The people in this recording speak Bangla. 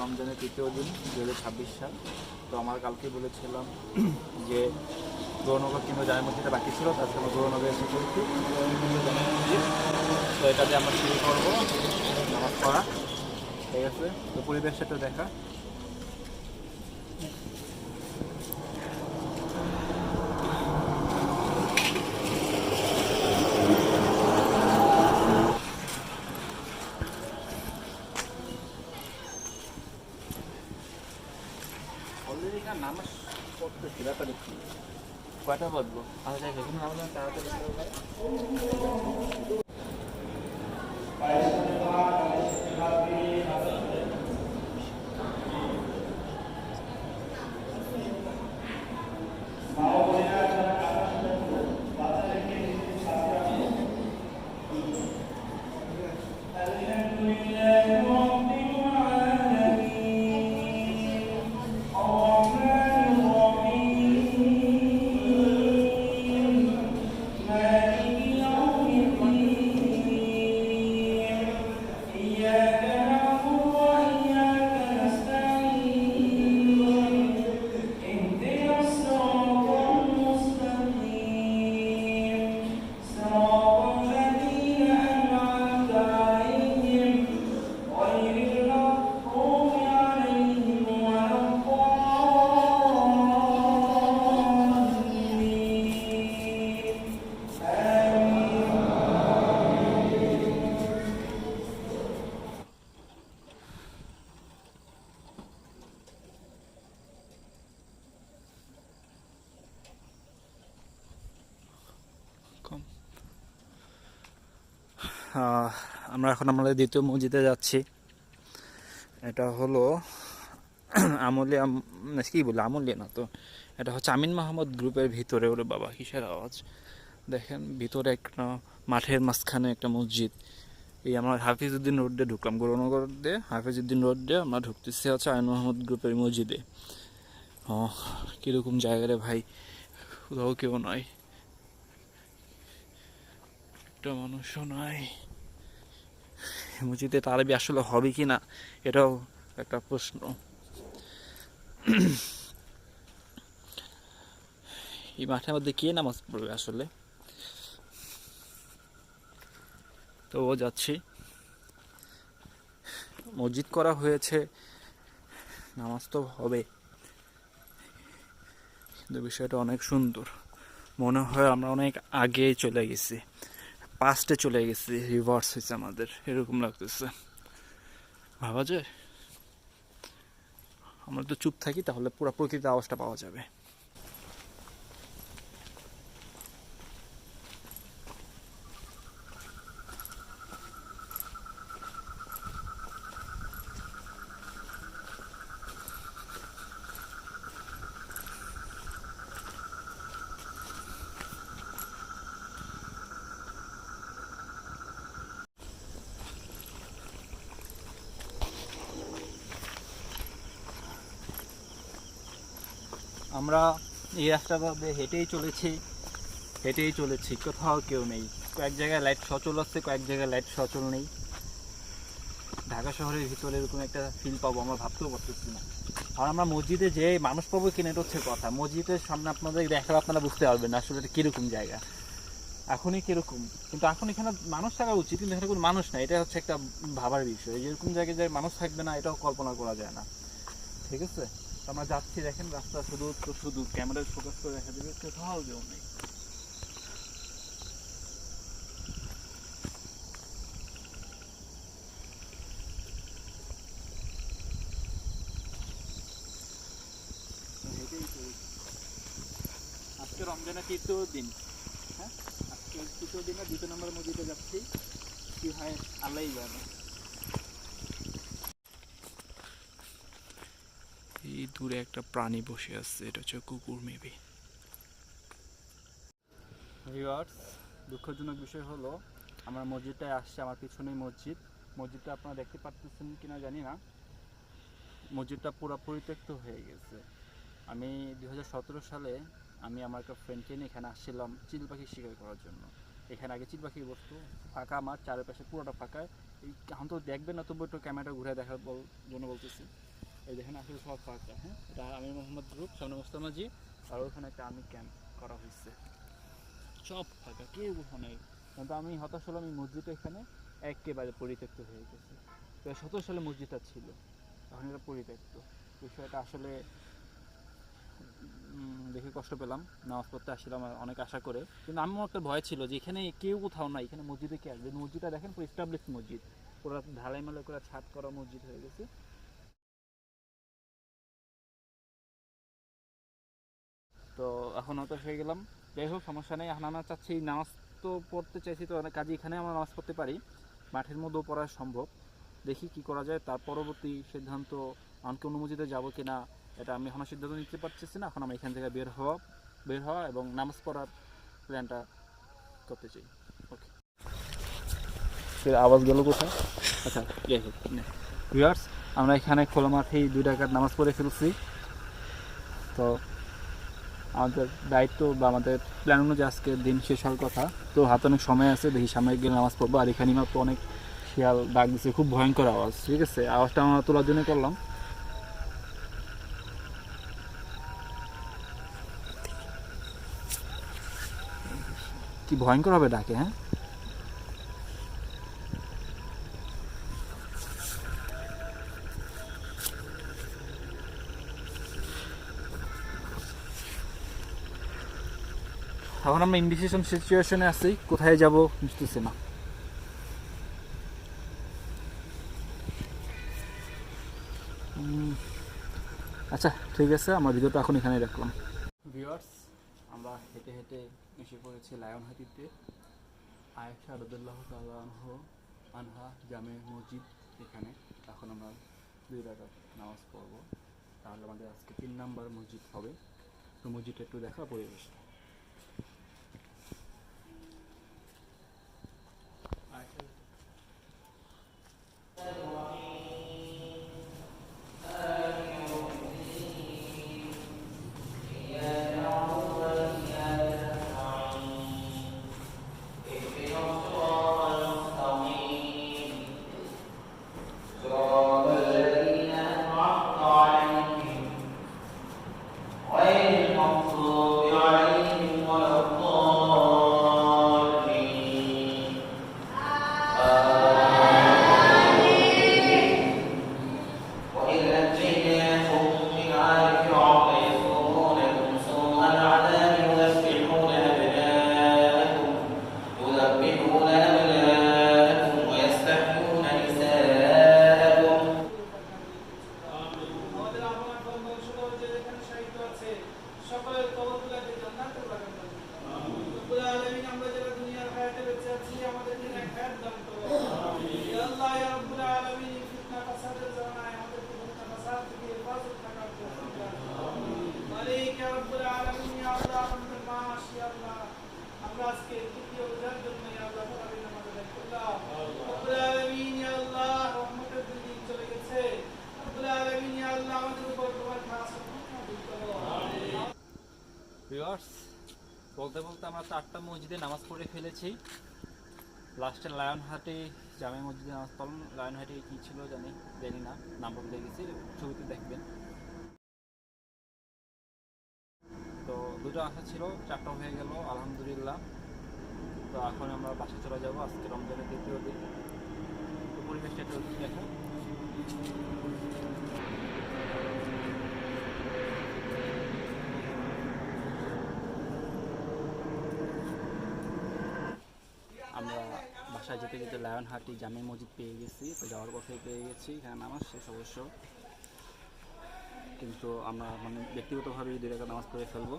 রমজানের তৃতীয় দিন 2026 সাল। তো আমার কালকে বলেছিলাম যে গৌরনগর কিংবা জামে মসজিদটা বাকি ছিল, তারপরে আমরা গৌরনগরে এসে পড়েছি। জামে মসজিদ, তো এটা দিয়ে আমরা শুরু করবো নামাজ পড়া। ঠিক আছে, তো পরিবেশটা একটু দেখা। অলরেডি এখানে নামাজ পড়তেছি, ব্যাপারে কি কয়টা বাজবো? আচ্ছা, এখানে নামাজ তাড়াতাড়ি কম। আমরা এখন আমাদের দ্বিতীয় মসজিদে যাচ্ছি। এটা হলো আমলিয়া, কী বলে আমলিয়া না তো, এটা হচ্ছে আমিন মাহমুদ গ্রুপের ভিতরে। ওরে বাবা, কিসের আওয়াজ! দেখেন ভিতরে একটা মাঠের মাঝখানে একটা মসজিদ। এই আমরা হাফিজউদ্দিন রোড দিয়ে ঢুকলাম, গৌরনগর দিয়ে হাফিজউদ্দিন রোড দিয়ে আমরা ঢুকতেছি হচ্ছে আমিন মাহমুদ গ্রুপের মসজিদে। কীরকম জায়গা রে ভাই, কোথাও কেউ নয়, একটা মানুষও নাই। মসজিদে তারাবি আসলে হবে কি না, এটাও একটা প্রশ্ন। এই মাঠের মধ্যে কে নামাজ পড়বে আসলে? তো ও যাচ্ছি, মসজিদ করা হয়েছে, নামাজ তো হবে, কিন্তু বিষয়টা অনেক সুন্দর। মনে হয় আমরা অনেক আগে চলে গেছি, পাস্টে চলে গেছি, রিভার্স হয়েছে আমাদের, এরকম লাগতেছে। ভাবা যায় আমরা তো চুপ থাকি, তাহলে পুরো প্রকৃতির আওয়াজটা পাওয়া যাবে। আমরা এই রাস্তাটা দিয়ে হেঁটেই চলেছি, কোথাও কেউ নেই। কয়েক জায়গায় লাইট সচল আছে, কয়েক জায়গায় লাইট সচল নেই। ঢাকা শহরের ভিতরে এরকম একটা ফিল পাবো আমরা ভাবতেও পারতেছি না। আর আমরা মসজিদে যে মানুষ পাবো কিনা, এটা হচ্ছে কথা। মসজিদের সামনে আপনাদের দেখালে আপনারা বুঝতে পারবেন না আসলে এটা কীরকম জায়গা, এখনই কীরকম। কিন্তু এখন এখানে মানুষ থাকা উচিত, কিন্তু এখানে কোনো মানুষ নাই, এটা হচ্ছে একটা ভাবার বিষয়। যেরকম জায়গায় যায় মানুষ থাকবে না, এটাও কল্পনা করা যায় না। ঠিক আছে, তো আমরা যাচ্ছি, দেখেন রাস্তা শুধু তো শুধু ক্যামেরায় ফোকাস করে দেখা দেবে, কোথাও কেউ নেই। আজকে রমজানের তৃতীয় দিন। হ্যাঁ, আজকে তৃতীয় দিনে 2 নম্বর মসজিদে যাচ্ছি, কি হয় আল্লাহই জানে। এই দূরে একটা প্রাণী বসে আছে, এটা হচ্ছে কুকুর মেবি। ভিউয়ার্স, দুঃখজনক বিষয় হলো আমরা মসজিদটায় আসছি, আমার পিছনেই মসজিদটা আপনারা দেখতে পাচ্ছেন কিনা জানি না। মসজিদটা পুরো পরিত্যক্ত হয়ে গেছে। আমি 2017 সালে আমি আমার একটা ফ্রেন্ডকে নিয়ে এখানে আসছিলাম চিল পাখি শিকার করার জন্য। এখানে আগে চিল পাখি বসতো, ফাঁকা মাঠ, চারপাশে পুরোটা ফাঁকা। এই এখন তো দেখবেন না, তবু একটু ক্যামেরাটা ঘুরে দেখার জন্য বলতেছি। এই দেখেন আসলে সব ফাঁকা, হ্যাঁ, এটা আমির মোহাম্মদ গ্রুপ, সামনে মোস্তামাজি, আর ওখানে একটা আর্মি ক্যাম্প করা হয়েছে, সব ফাঁকা, কেউ কোথাও নেই। কিন্তু আমি হতাশ হলাম, এই মসজিদটা এখানে একেবারে পরিত্যক্ত হয়ে গেছে। 2017 সালে মসজিদটা ছিল, এখন এটা পরিত্যক্ত। বিষয়টা আসলে দেখে কষ্ট পেলাম। নামাজ পড়তে আসছিলাম অনেক আশা করে, কিন্তু আমার একটা ভয় ছিল যে এখানে কেউ কোথাও নাই, এখানে মসজিদে কে আসবে। মসজিদটা দেখেন পুরো এস্টাবলিশ মসজিদ, পুরো ঢালাই মালাই করে ছাদ করা মসজিদ হয়ে গেছে। তো এখন হতাশ হয়ে গেলাম। যাই হোক, সমস্যা নেই। এখন আমরা চাচ্ছি নামাজ তো পড়তে চাইছি, তো অনেক কাজে এখানে আমরা নামাজ পড়তে পারি, মাঠের মধ্যেও পড়া সম্ভব। দেখি কি করা যায়, তার পরবর্তী সিদ্ধান্ত আমাকে অন্য মসজিদে যাবো কিনা এটা আমি এখনো সিদ্ধান্ত নিতে পারতেছি না। এখন আমরা এখান থেকে বের হওয়া এবং নামাজ পড়ার প্ল্যানটা করতে চাই। ওকে, আওয়াজ গেল কোথায়? আচ্ছা, যাই হোক, ভিউয়ার্স, আমরা এখানে খোলা মাঠেই 2 রাকাত নামাজ পড়ে ফেলছি। তো আমাদের দায়িত্ব বা আমাদের প্ল্যান অনুযায়ী আজকে দিন শেষ হওয়ার কথা। তো হাতে অনেক সময় আছে, দেখি সামনে গেলে নামাজ পড়বো। আর এখানে মাত্র অনেক শিয়াল ডাক দিচ্ছে, খুব ভয়ঙ্কর আওয়াজ। ঠিক আছে, আওয়াজটা আমরা তোলার জন্য করলাম। কি ভয়ঙ্কর হবে ডাকে, হ্যাঁ। এখন আমরা ইনডিসিশন সিচুয়েশনে আছি, কোথায় যাব বুঝতেছি না। আচ্ছা, ঠিক আছে, আমার ভিডিওটা এখন এখানেই রাখলাম। ভিউয়ার্স, আমরা হেঁটে হেঁটে এসে পড়েছি লায়নহাটিতে, আয়েশা রাদিয়াল্লাহু তাআলা আনহা জামে মসজিদ। এখানে এখন আমরা 2 রাকাত নামাজ পড়ব, তাহলে আমাদের আজকে 3 নাম্বার মসজিদ হবে। তো মসজিদটা একটু দেখা, পরিবেশটা। ভিউয়ার্স, বলতে বলতে আমরা 4টা মসজিদে নামাজ পড়ে ফেলেছি। লাস্টে লায়নহাটি জামে মসজিদে নামাজ পড়লাম। লায়নহাটি কী ছিল জানি না, নামটা ভুলে গেছি, ছবিতে দেখবেন। তো 2টা আশা ছিল, 4টা হয়ে গেল, আলহামদুলিল্লাহ। তো এখন আমরা বাসা চলে যাবো, আজকে রমজানের 2য় দিন। তো পরিবেশটা একটু দেখো। আমরা বাসায় যেতে যেতে লায়নহাটি জামে মসজিদ পেয়ে গেছি। তো যাওয়ার পথে পেয়ে গেছি, এখানে নামাজ শেষ অবশ্য, কিন্তু আমরা ব্যক্তিগতভাবে 2 রাকাত নামাজ পড়ে ফেলবো।